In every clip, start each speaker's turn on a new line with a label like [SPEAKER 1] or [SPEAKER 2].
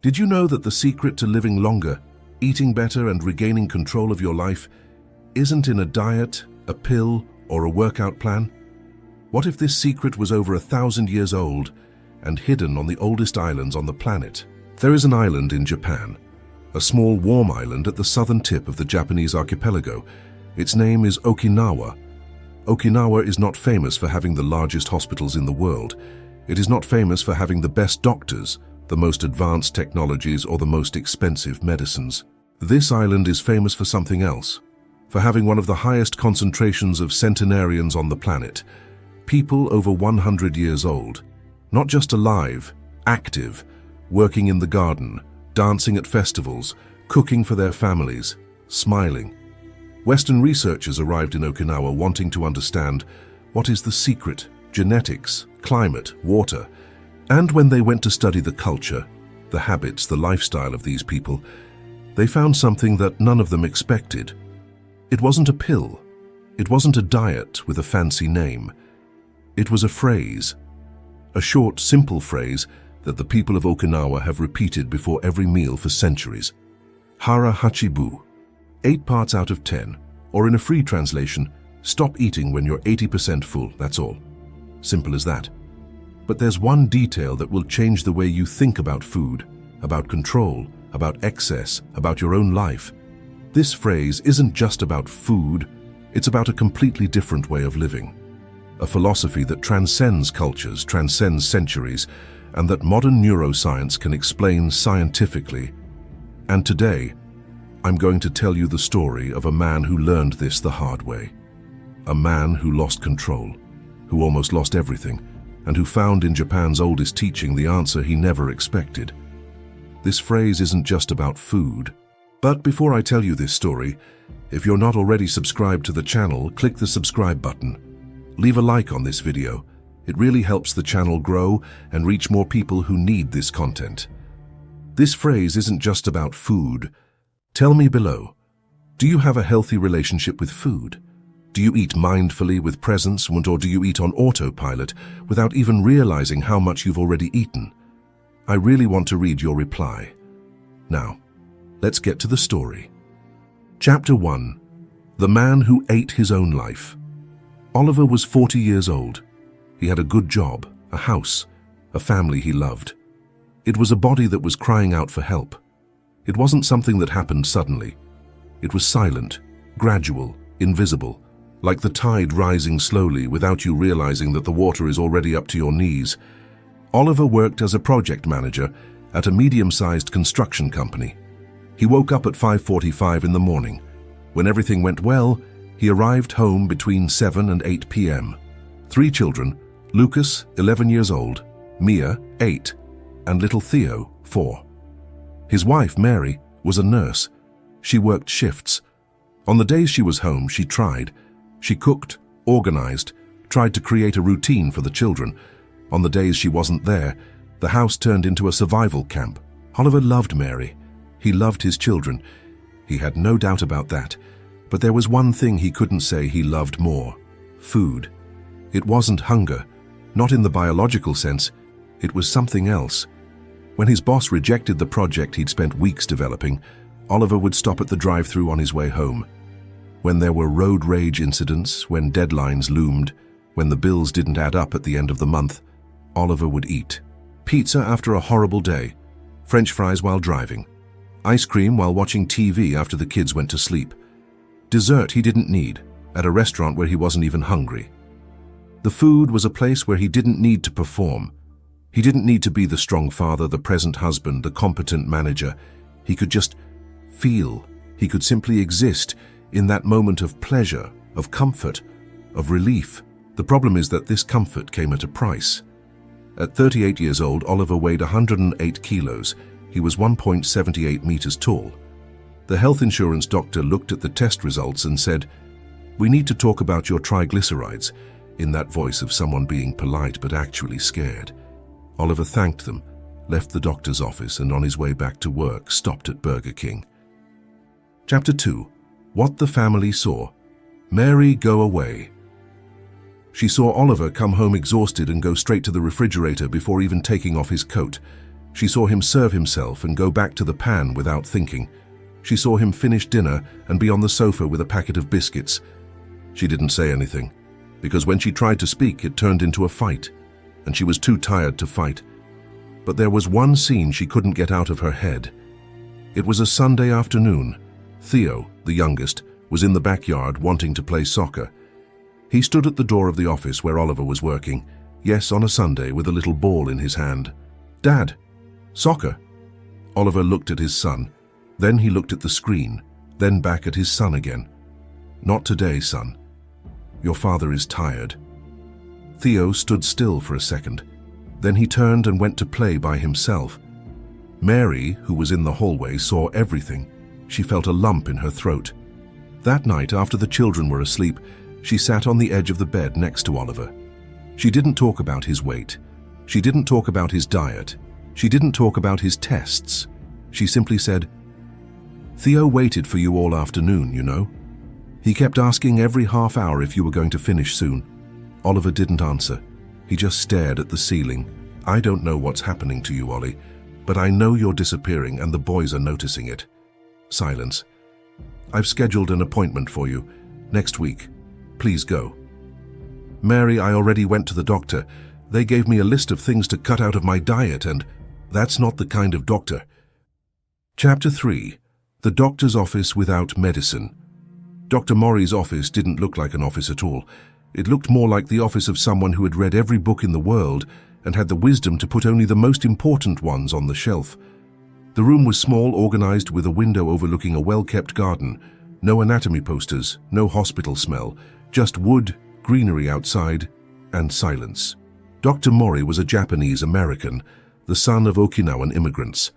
[SPEAKER 1] Did you know that the secret to living longer, eating better and regaining control of your life isn't in a diet, a pill, or a workout plan? What if this secret was over 1,000 years old and hidden on the oldest islands on the planet? There is an island in Japan, a small warm island at the southern tip of the Japanese archipelago. Its name is Okinawa. Okinawa is not famous for having the largest hospitals in the world. It is not famous for having the best doctors, the most advanced technologies, or the most expensive medicines. This island is famous for something else, for having one of the highest concentrations of centenarians on the planet, people over 100 years old, not just alive, active, working in the garden, dancing at festivals, cooking for their families, smiling. Western researchers arrived in Okinawa wanting to understand what is the secret, genetics, climate, water, and when they went to study the culture, the habits, the lifestyle of these people, they found something that none of them expected. It wasn't a pill. It wasn't a diet with a fancy name. It was a phrase, a short, simple phrase that the people of Okinawa have repeated before every meal for centuries. Hara Hachi Bu, 8 parts out of 10, or in a free translation, stop eating when you're 80% full, that's all. Simple as that. But there's one detail that will change the way you think about food, about control, about excess, about your own life. This phrase isn't just about food, it's about a completely different way of living. A philosophy that transcends cultures, transcends centuries, and that modern neuroscience can explain scientifically. And today, I'm going to tell you the story of a man who learned this the hard way. A man who lost control, who almost lost everything, and who found in Japan's oldest teaching the answer he never expected. This phrase isn't just about food. But before I tell you this story, if you're not already subscribed to the channel, click the subscribe button. Leave a like on this video. It really helps the channel grow and reach more people who need this content. This phrase isn't just about food. Tell me below, do you have a healthy relationship with food? Do you eat mindfully with presence, or do you eat on autopilot without even realizing how much you've already eaten? I really want to read your reply. Now, let's get to the story. Chapter 1. The Man Who Ate His Own Life. Oliver was 40 years old. He had a good job, a house, a family he loved. It was a body that was crying out for help. It wasn't something that happened suddenly. It was silent, gradual, invisible, like the tide rising slowly without you realizing that the water is already up to your knees. Oliver worked as a project manager at a medium-sized construction company. He woke up at 5:45 in the morning. When everything went well, he arrived home between 7 and 8 p.m. 3 children, Lucas, 11 years old, Mia, 8, and little Theo, 4. His wife, Mary, was a nurse. She worked shifts. On the days she was home, she cooked, organized, tried to create a routine for the children. On the days she wasn't there, the house turned into a survival camp. Oliver loved Mary. He loved his children. He had no doubt about that. But there was one thing he couldn't say he loved more: food. It wasn't hunger, not in the biological sense. It was something else. When his boss rejected the project he'd spent weeks developing, Oliver would stop at the drive-thru on his way home. When there were road rage incidents, when deadlines loomed, when the bills didn't add up at the end of the month, Oliver would eat. Pizza after a horrible day, French fries while driving, ice cream while watching TV after the kids went to sleep. Dessert he didn't need, at a restaurant where he wasn't even hungry. The food was a place where he didn't need to perform. He didn't need to be the strong father, the present husband, the competent manager. He could just feel. He could simply exist in that moment of pleasure, of comfort, of relief. The problem is that this comfort came at a price. At 38 years old, Oliver weighed 108 kilos. He was 1.78 meters tall. The health insurance doctor looked at the test results and said, "We need to talk about your triglycerides," in that voice of someone being polite but actually scared. Oliver thanked them, left the doctor's office, and on his way back to work stopped at Burger King. Chapter 2. What the Family Saw. Mary Go Away. She saw Oliver come home exhausted and go straight to the refrigerator before even taking off his coat. She saw him serve himself and go back to the pan without thinking. She saw him finish dinner and be on the sofa with a packet of biscuits. She didn't say anything, because when she tried to speak, it turned into a fight, and she was too tired to fight. But there was one scene she couldn't get out of her head. It was a Sunday afternoon. Theo, the youngest, was in the backyard wanting to play soccer. He stood at the door of the office where Oliver was working, yes, on a Sunday, with a little ball in his hand. "Dad, soccer." Oliver looked at his son. Then he looked at the screen, then back at his son again. "Not today, son. Your father is tired." Theo stood still for a second. Then he turned and went to play by himself. Mary, who was in the hallway, saw everything. She felt a lump in her throat. That night, after the children were asleep, she sat on the edge of the bed next to Oliver. She didn't talk about his weight. She didn't talk about his diet. She didn't talk about his tests. She simply said, "Theo waited for you all afternoon, you know. He kept asking every half hour if you were going to finish soon." Oliver didn't answer. He just stared at the ceiling. "I don't know what's happening to you, Ollie, but I know you're disappearing and the boys are noticing it." Silence. "I've scheduled an appointment for you next week. Please go." "Mary, I already went to the doctor. They gave me a list of things to cut out of my diet, and that's not the kind of doctor." Chapter 3. The doctor's office without medicine. Dr. Mori's office didn't look like an office at all. It looked more like the office of someone who had read every book in the world and had the wisdom to put only the most important ones on the shelf. The room was small, organized with a window overlooking a well-kept garden. No anatomy posters, no hospital smell, just wood, greenery outside, and silence. Dr. Mori was a Japanese American, the son of Okinawan immigrants.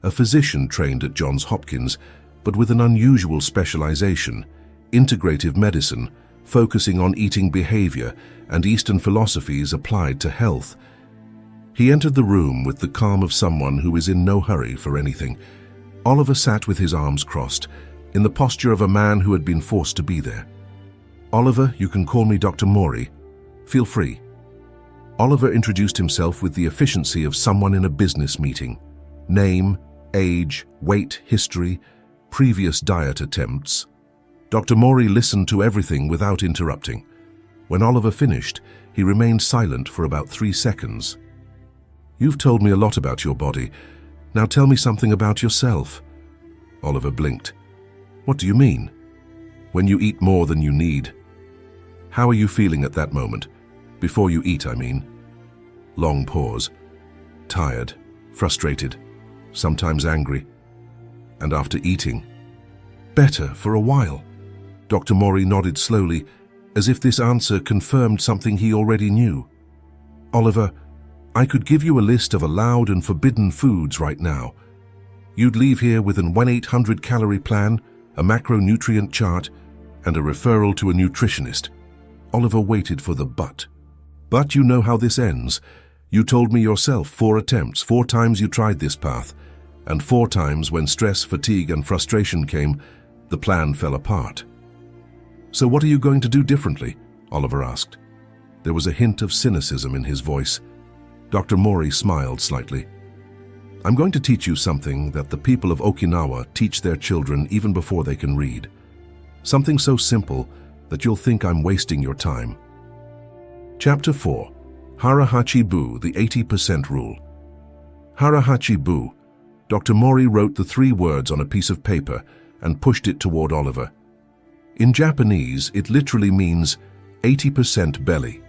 [SPEAKER 1] A physician trained at Johns Hopkins, but with an unusual specialization, integrative medicine, focusing on eating behavior and Eastern philosophies applied to health. He entered the room with the calm of someone who is in no hurry for anything. Oliver sat with his arms crossed, in the posture of a man who had been forced to be there. "Oliver, you can call me Dr. Mori. Feel free." Oliver introduced himself with the efficiency of someone in a business meeting. Name, age, weight, history, previous diet attempts. Dr. Mori listened to everything without interrupting. When Oliver finished, he remained silent for about 3 seconds. "You've told me a lot about your body. Now tell me something about yourself." Oliver blinked. "What do you mean?" "When you eat more than you need. How are you feeling at that moment? Before you eat, I mean." Long pause. "Tired, frustrated, sometimes angry. And after eating?" "Better for a while." Dr. Mori nodded slowly, as if this answer confirmed something he already knew. "Oliver, I could give you a list of allowed and forbidden foods right now. You'd leave here with an 1-800-calorie plan, a macronutrient chart, and a referral to a nutritionist." Oliver waited for the but. "But you know how this ends. You told me yourself 4 attempts, 4 times you tried this path, and 4 times when stress, fatigue, and frustration came, the plan fell apart." "So what are you going to do differently?" Oliver asked. There was a hint of cynicism in his voice. Dr. Mori smiled slightly. "I'm going to teach you something that the people of Okinawa teach their children even before they can read. Something so simple that you'll think I'm wasting your time." Chapter 4. Hara Hachi Bu, the 80% Rule. Hara Hachi Bu. Dr. Mori wrote the 3 words on a piece of paper and pushed it toward Oliver. In Japanese, it literally means 80% belly,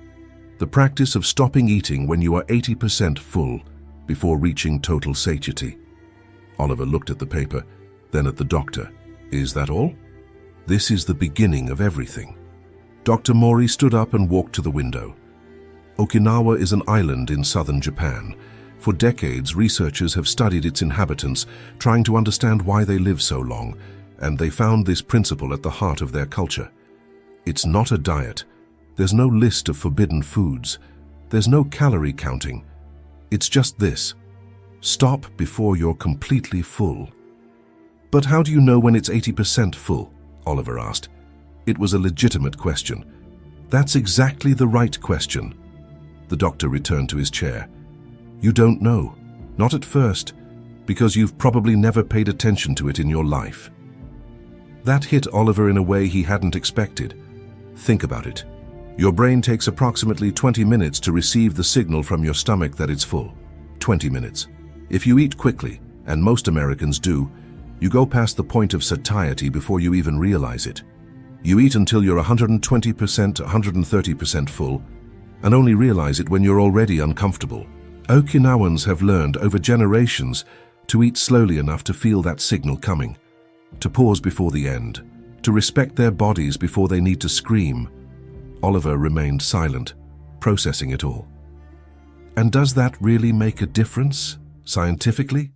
[SPEAKER 1] the practice of stopping eating when you are 80% full before reaching total satiety. Oliver looked at the paper, then at the doctor. "Is that all?" "This is the beginning of everything." Dr. Mori stood up and walked to the window. Okinawa is an island in southern Japan. For decades, researchers have studied its inhabitants, trying to understand why they live so long, and they found this principle at the heart of their culture. It's not a diet. There's no list of forbidden foods. There's no calorie counting. It's just this: stop before you're completely full. "But how do you know when it's 80% full?" Oliver asked. It was a legitimate question. "That's exactly the right question." The doctor returned to his chair. "You don't know. Not at first, because you've probably never paid attention to it in your life. That hit Oliver in a way he hadn't expected. Think about it. Your brain takes approximately 20 minutes to receive the signal from your stomach that it's full. 20 minutes. If you eat quickly, and most Americans do, you go past the point of satiety before you even realize it. You eat until you're 120%, 130% full, and only realize it when you're already uncomfortable. Okinawans have learned over generations to eat slowly enough to feel that signal coming, to pause before the end, to respect their bodies before they need to scream. Oliver remained silent, processing it all. And does that really make a difference, scientifically?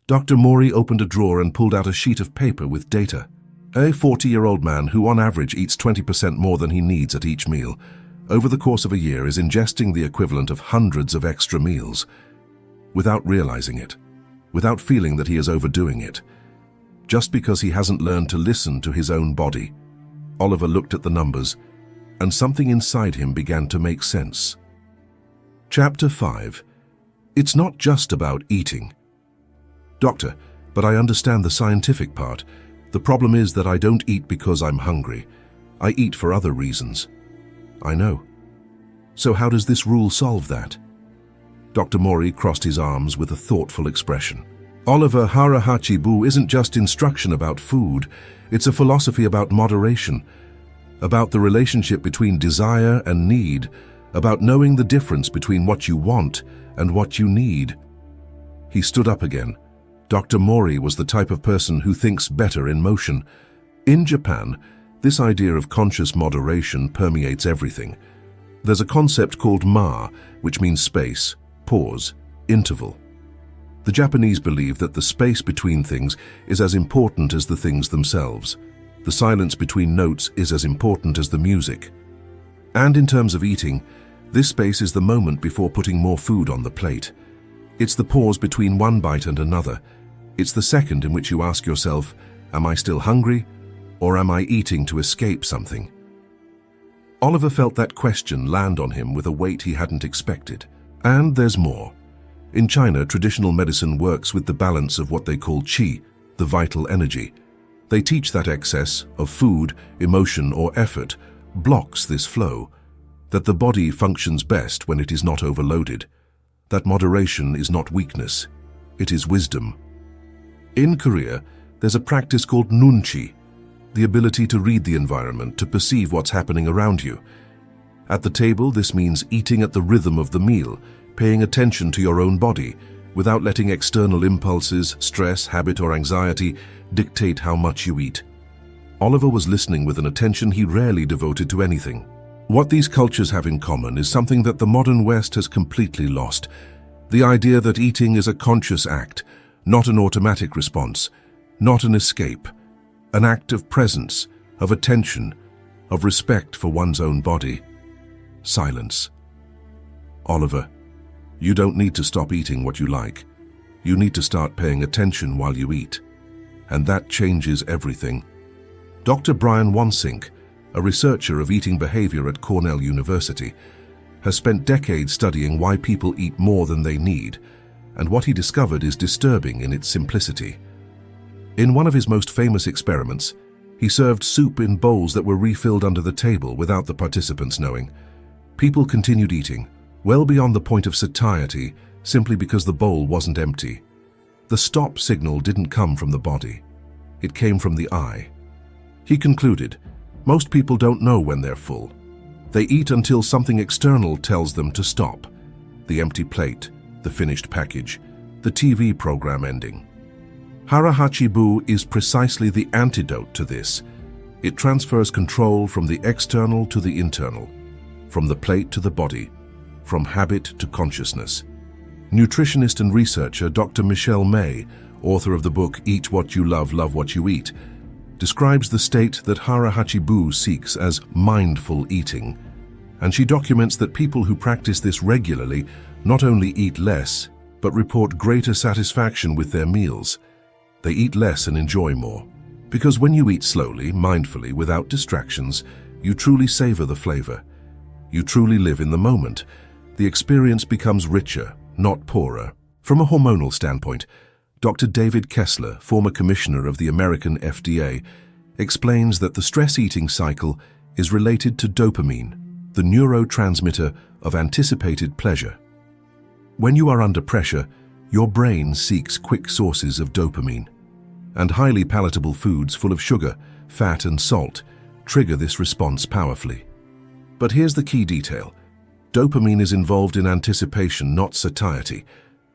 [SPEAKER 1] Dr. Mori opened a drawer and pulled out a sheet of paper with data. A 40-year-old man who on average eats 20% more than he needs at each meal, over the course of a year is ingesting the equivalent of hundreds of extra meals, without realizing it, without feeling that he is overdoing it, just because he hasn't learned to listen to his own body. Oliver looked at the numbers, and something inside him began to make sense. Chapter 5. It's not just about eating. Doctor, but I understand the scientific part. The problem is that I don't eat because I'm hungry. I eat for other reasons. I know. So how does this rule solve that? Dr. Mori crossed his arms with a thoughtful expression. Oliver, Hara Hachi Bu isn't just instruction about food. It's a philosophy about moderation, about the relationship between desire and need, about knowing the difference between what you want and what you need. He stood up again. Dr. Mori was the type of person who thinks better in motion. In Japan, this idea of conscious moderation permeates everything. There's a concept called ma, which means space, pause, interval. The Japanese believe that the space between things is as important as the things themselves. The silence between notes is as important as the music. And in terms of eating, this space is the moment before putting more food on the plate. It's the pause between one bite and another. It's the second in which you ask yourself, am I still hungry, or am I eating to escape something? Oliver felt that question land on him with a weight he hadn't expected. And there's more. In China, traditional medicine works with the balance of what they call qi, the vital energy. They teach that excess of food, emotion, or effort blocks this flow, that the body functions best when it is not overloaded, that moderation is not weakness, it is wisdom. In Korea, there's a practice called nunchi, the ability to read the environment, to perceive what's happening around you. At the table, this means eating at the rhythm of the meal, paying attention to your own body, without letting external impulses, stress, habit, or anxiety dictate how much you eat. Oliver was listening with an attention he rarely devoted to anything. What these cultures have in common is something that the modern West has completely lost: the idea that eating is a conscious act, not an automatic response, not an escape, an act of presence, of attention, of respect for one's own body. Silence. Oliver, you don't need to stop eating what you like. You need to start paying attention while you eat. And that changes everything. Dr. Brian Wansink, a researcher of eating behavior at Cornell University, has spent decades studying why people eat more than they need, and what he discovered is disturbing in its simplicity. In one of his most famous experiments, he served soup in bowls that were refilled under the table without the participants knowing. People continued eating, well beyond the point of satiety, simply because the bowl wasn't empty. The stop signal didn't come from the body. It came from the eye. He concluded, most people don't know when they're full. They eat until something external tells them to stop. The empty plate, the finished package, the TV program ending. Hara Hachi Bu is precisely the antidote to this. It transfers control from the external to the internal, from the plate to the body, from habit to consciousness. Nutritionist and researcher Dr. Michelle May, author of the book Eat What You Love, Love What You Eat, describes the state that Hara Hachi Bu seeks as mindful eating, and she documents that people who practice this regularly not only eat less, but report greater satisfaction with their meals. They eat less and enjoy more. Because when you eat slowly, mindfully, without distractions, you truly savor the flavor. You truly live in the moment. The experience becomes richer, not poorer. From a hormonal standpoint, Dr. David Kessler, former commissioner of the American FDA, explains that the stress eating cycle is related to dopamine, the neurotransmitter of anticipated pleasure. When you are under pressure, your brain seeks quick sources of dopamine, and highly palatable foods full of sugar, fat, and salt trigger this response powerfully. But here's the key detail. Dopamine is involved in anticipation, not satiety.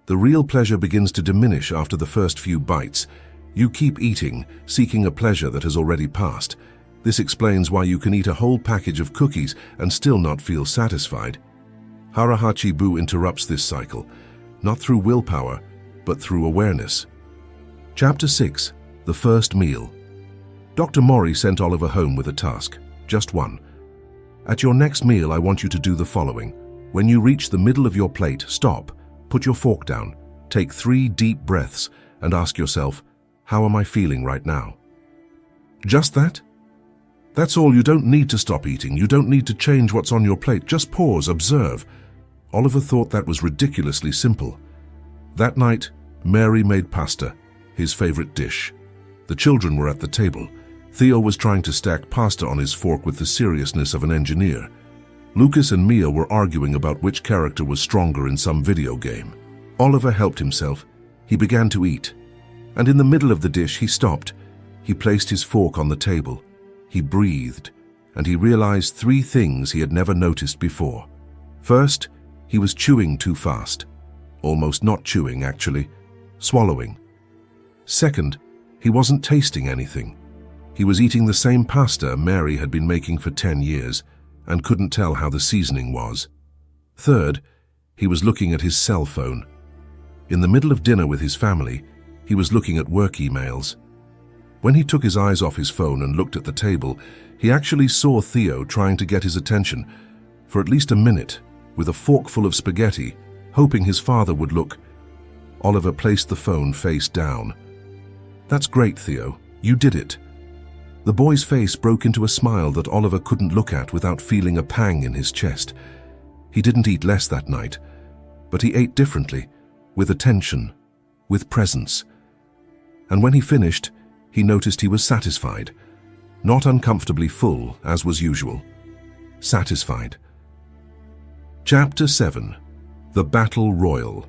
[SPEAKER 1] The real pleasure begins to diminish after the first few bites. You keep eating, seeking a pleasure that has already passed. This explains why you can eat a whole package of cookies and still not feel satisfied. Hara Hachi Bu interrupts this cycle, not through willpower, but through awareness. Chapter 6. The First Meal. Dr. Mori sent Oliver home with a task, just one. At your next meal, I want you to do the following. When you reach the middle of your plate, stop, put your fork down, take 3 deep breaths, and ask yourself, how am I feeling right now? Just that? That's all. You don't need to stop eating. You don't need to change what's on your plate. Just pause, observe. Oliver thought that was ridiculously simple. That night, Mary made pasta, his favorite dish. The children were at the table. Theo was trying to stack pasta on his fork with the seriousness of an engineer. Lucas and Mia were arguing about which character was stronger in some video game. Oliver helped himself. He began to eat. And in the middle of the dish, he stopped. He placed his fork on the table. He breathed, and he realized 3 things he had never noticed before. First, he was chewing too fast. Almost not chewing, actually. Swallowing. Second, he wasn't tasting anything. He was eating the same pasta Mary had been making for 10 years and couldn't tell how the seasoning was. Third, he was looking at his cell phone. In the middle of dinner with his family, he was looking at work emails. When he took his eyes off his phone and looked at the table, he actually saw Theo trying to get his attention for at least a minute with a fork full of spaghetti, hoping his father would look. Oliver placed the phone face down. That's great, Theo. You did it. The boy's face broke into a smile that Oliver couldn't look at without feeling a pang in his chest. He didn't eat less that night, but he ate differently, with attention, with presence. And when he finished, he noticed he was satisfied. Not uncomfortably full, as was usual. Satisfied. Chapter 7. The Battle Royal.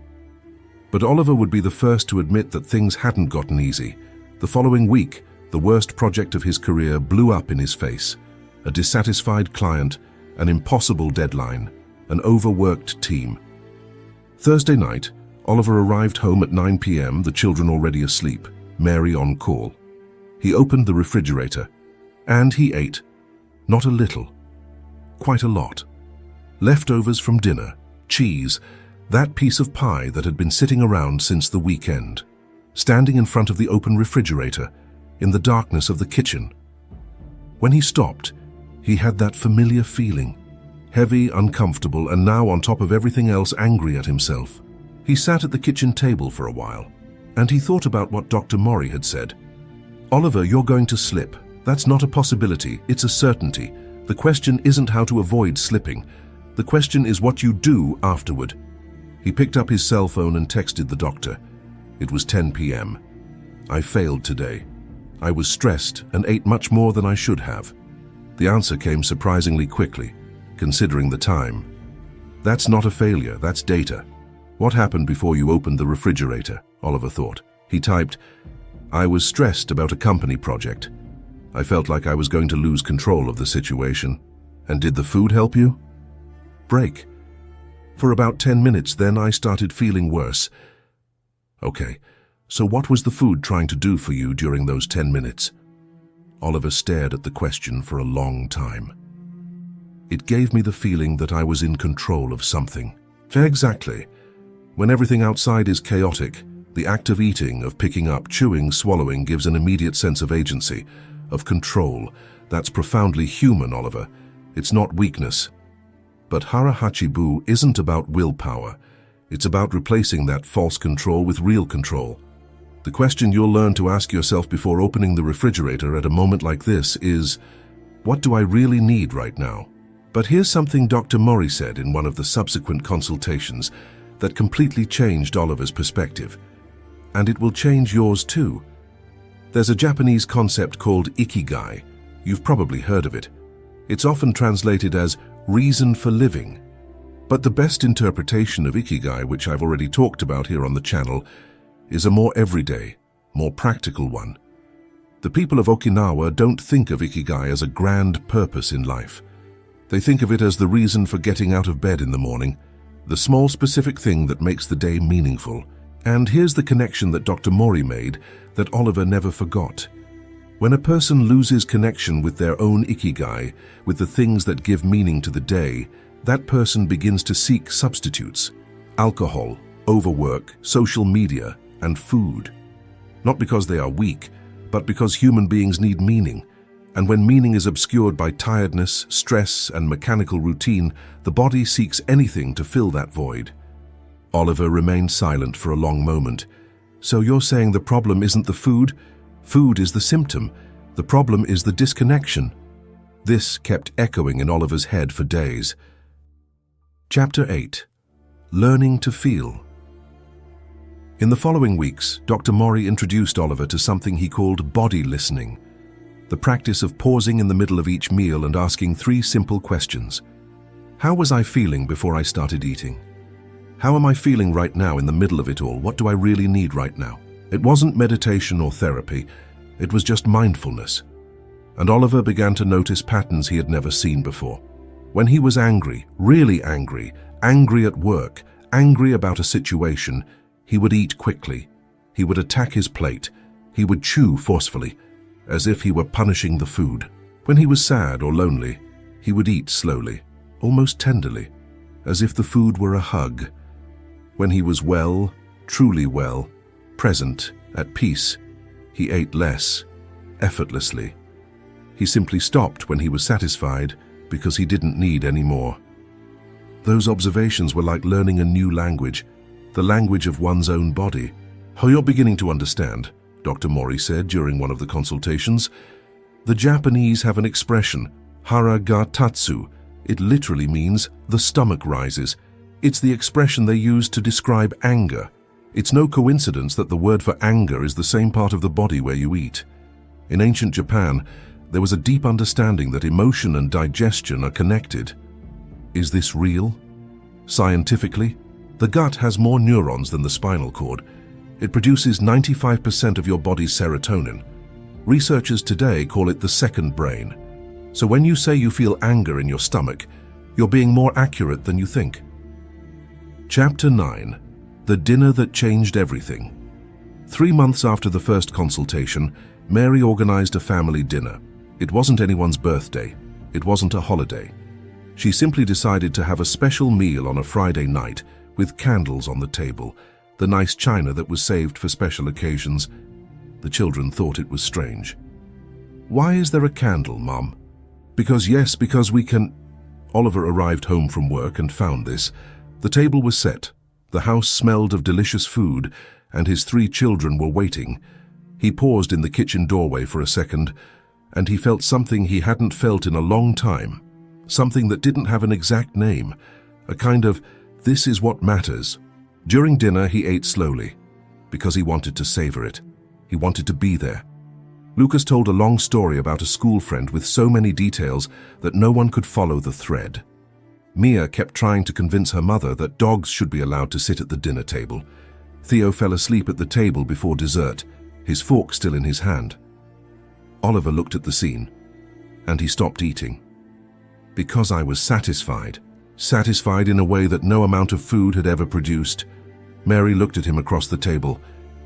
[SPEAKER 1] But Oliver would be the first to admit that things hadn't gotten easy. The following week, the worst project of his career blew up in his face. A dissatisfied client, an impossible deadline, an overworked team. Thursday night, Oliver arrived home at 9 p.m., the children already asleep, Mary on call. He opened the refrigerator, and he ate. Not a little. Quite a lot. Leftovers from dinner, cheese, that piece of pie that had been sitting around since the weekend. Standing in front of the open refrigerator, in the darkness of the kitchen. When he stopped, he had that familiar feeling, heavy, uncomfortable, and now on top of everything else, angry at himself. He sat at the kitchen table for a while, and he thought about what Dr. Mori had said. Oliver, you're going to slip. That's not a possibility, it's a certainty. The question isn't how to avoid slipping. The question is what you do afterward. He picked up his cell phone and texted the doctor. It was 10 p.m. I failed today. I was stressed and ate much more than I should have. The answer came surprisingly quickly, considering the time. That's not a failure, that's data. What happened before you opened the refrigerator? Oliver thought. He typed, I was stressed about a company project. I felt like I was going to lose control of the situation. And did the food help you? Break. For about 10 minutes, then I started feeling worse. Okay. So what was the food trying to do for you during those 10 minutes? Oliver stared at the question for a long time. It gave me the feeling that I was in control of something. Exactly. When everything outside is chaotic, the act of eating, of picking up, chewing, swallowing gives an immediate sense of agency, of control. That's profoundly human, Oliver. It's not weakness. But Hara Hachi Bu isn't about willpower. It's about replacing that false control with real control. The question you'll learn to ask yourself before opening the refrigerator at a moment like this is, what do I really need right now? But here's something Dr. Mori said in one of the subsequent consultations. that completely changed Oliver's perspective. And it will change yours too. There's a Japanese concept called ikigai. You've probably heard of it. It's often translated as reason for living. But the best interpretation of ikigai, which I've already talked about here on the channel, is a more everyday, more practical one. The people of Okinawa don't think of ikigai as a grand purpose in life. They think of it as the reason for getting out of bed in the morning, the small specific thing that makes the day meaningful. And here's the connection that Dr. Mori made that Oliver never forgot. When a person loses connection with their own ikigai, with the things that give meaning to the day, that person begins to seek substitutes: alcohol, overwork, social media, and food. Not because they are weak, but because human beings need meaning. And when meaning is obscured by tiredness, stress, and mechanical routine, the body seeks anything to fill that void. Oliver remained silent for a long moment. So you're saying the problem isn't the food? Food is the symptom. The problem is the disconnection. This kept echoing in Oliver's head for days. Chapter 8. Learning to Feel. In the following weeks, Dr. Mori introduced Oliver to something he called body listening, the practice of pausing in the middle of each meal and asking 3 simple questions. How was I feeling before I started eating? How am I feeling right now in the middle of it all? What do I really need right now? It wasn't meditation or therapy, it was just mindfulness. And Oliver began to notice patterns he had never seen before. When he was angry, really angry, angry at work, angry about a situation, he would eat quickly. He would attack his plate. He would chew forcefully, as if he were punishing the food. When he was sad or lonely, he would eat slowly, almost tenderly, as if the food were a hug. When he was well, truly well, present, at peace, he ate less, effortlessly. He simply stopped when he was satisfied because he didn't need any more. Those observations were like learning a new language, the language of one's own body. "Oh, you're beginning to understand," Dr. Mori said during one of the consultations. "The Japanese have an expression, Hara Hachi Bu. It literally means the stomach rises. It's the expression they use to describe anger. It's no coincidence that the word for anger is the same part of the body where you eat. In ancient Japan, there was a deep understanding that emotion and digestion are connected. Is this real? Scientifically, the gut has more neurons than the spinal cord. It produces 95% of your body's serotonin. Researchers today call it the second brain. So when you say you feel anger in your stomach, you're being more accurate than you think." Chapter 9. The Dinner That Changed Everything. 3 months after the first consultation, Mary organized a family dinner. It wasn't anyone's birthday. It wasn't a holiday. She simply decided to have a special meal on a Friday night with candles on the table, the nice china that was saved for special occasions. The children thought it was strange. "Why is there a candle, Mom?" Because we can..." Oliver arrived home from work and found this. The table was set. The house smelled of delicious food, and his 3 children were waiting. He paused in the kitchen doorway for a second, and he felt something he hadn't felt in a long time. Something that didn't have an exact name. A kind of, this is what matters. During dinner, he ate slowly, because he wanted to savor it. He wanted to be there. Lucas told a long story about a school friend with so many details that no one could follow the thread. Mia kept trying to convince her mother that dogs should be allowed to sit at the dinner table. Theo fell asleep at the table before dessert, his fork still in his hand. Oliver looked at the scene, and he stopped eating. "Because I was satisfied. Satisfied in a way that no amount of food had ever produced." Mary looked at him across the table.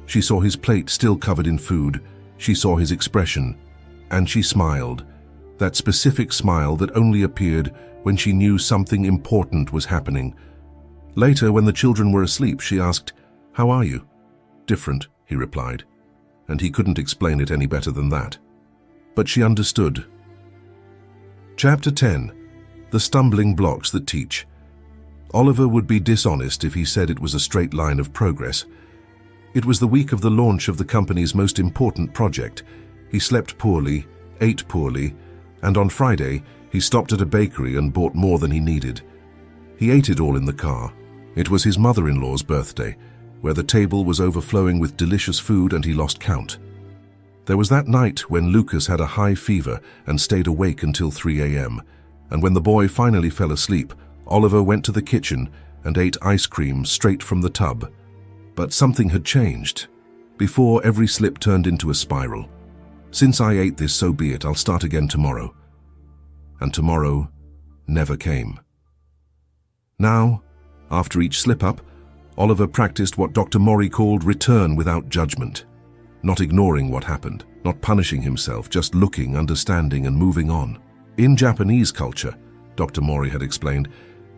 [SPEAKER 1] She saw his plate still covered in food. She saw his expression, and she smiled. That specific smile that only appeared when she knew something important was happening. Later, when the children were asleep, she asked, "How are you?" "Different," he replied, and he couldn't explain it any better than that. But she understood. Chapter 10. The Stumbling Blocks That Teach. Oliver would be dishonest if he said it was a straight line of progress. It was the week of the launch of the company's most important project. He slept poorly, ate poorly, and on Friday, he stopped at a bakery and bought more than he needed. He ate it all in the car. It was his mother-in-law's birthday, where the table was overflowing with delicious food and he lost count. There was that night when Lucas had a high fever and stayed awake until 3 a.m., and when the boy finally fell asleep, Oliver went to the kitchen and ate ice cream straight from the tub. But something had changed. Before, every slip turned into a spiral. Since I ate this, so be it, I'll start again tomorrow. And tomorrow never came. Now, after each slip-up, Oliver practiced what Dr. Mori called return without judgment. Not ignoring what happened, not punishing himself, just looking, understanding, and moving on. In Japanese culture, Dr. Mori had explained,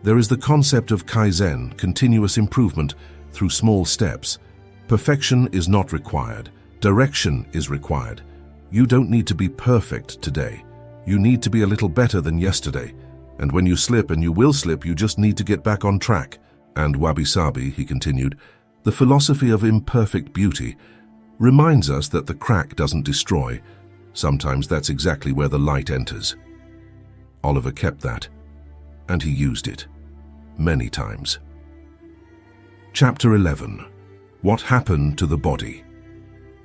[SPEAKER 1] there is the concept of kaizen, continuous improvement, through small steps. Perfection is not required. Direction is required. You don't need to be perfect today. You need to be a little better than yesterday. And when you slip, and you will slip, you just need to get back on track. And wabi-sabi, he continued, the philosophy of imperfect beauty, reminds us that the crack doesn't destroy. Sometimes that's exactly where the light enters. Oliver kept that, and he used it. Many times. Chapter 11. What happened to the body?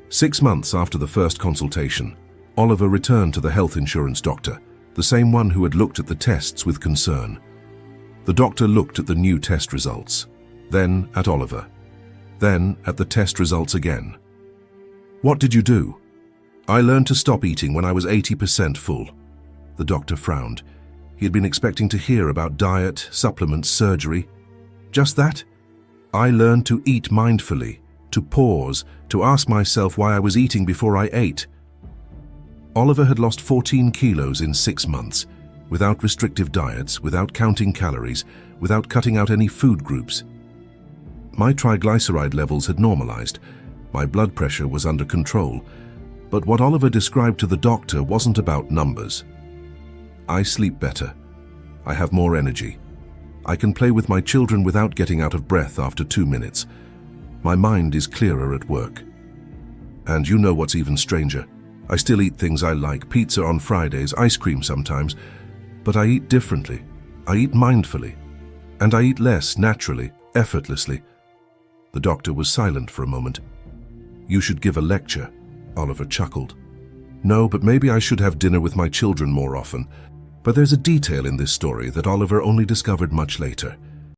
[SPEAKER 1] 6 months after the first consultation, Oliver returned to the health insurance doctor, the same one who had looked at the tests with concern. The doctor looked at the new test results, then at Oliver, then at the test results again. What did you do? I learned to stop eating when I was 80% full. The doctor frowned. He had been expecting to hear about diet, supplements, surgery. Just that? I learned to eat mindfully, to pause, to ask myself why I was eating before I ate. Oliver had lost 14 kilos in 6 months, without restrictive diets, without counting calories, without cutting out any food groups. My triglyceride levels had normalized. My blood pressure was under control. But what Oliver described to the doctor wasn't about numbers. I sleep better. I have more energy. I can play with my children without getting out of breath after 2 minutes. My mind is clearer at work. And you know what's even stranger? I still eat things I like, pizza on Fridays, ice cream sometimes, but I eat differently. I eat mindfully. And I eat less, naturally, effortlessly. The doctor was silent for a moment. You should give a lecture, Oliver chuckled. No, but maybe I should have dinner with my children more often. But there's a detail in this story that Oliver only discovered much later.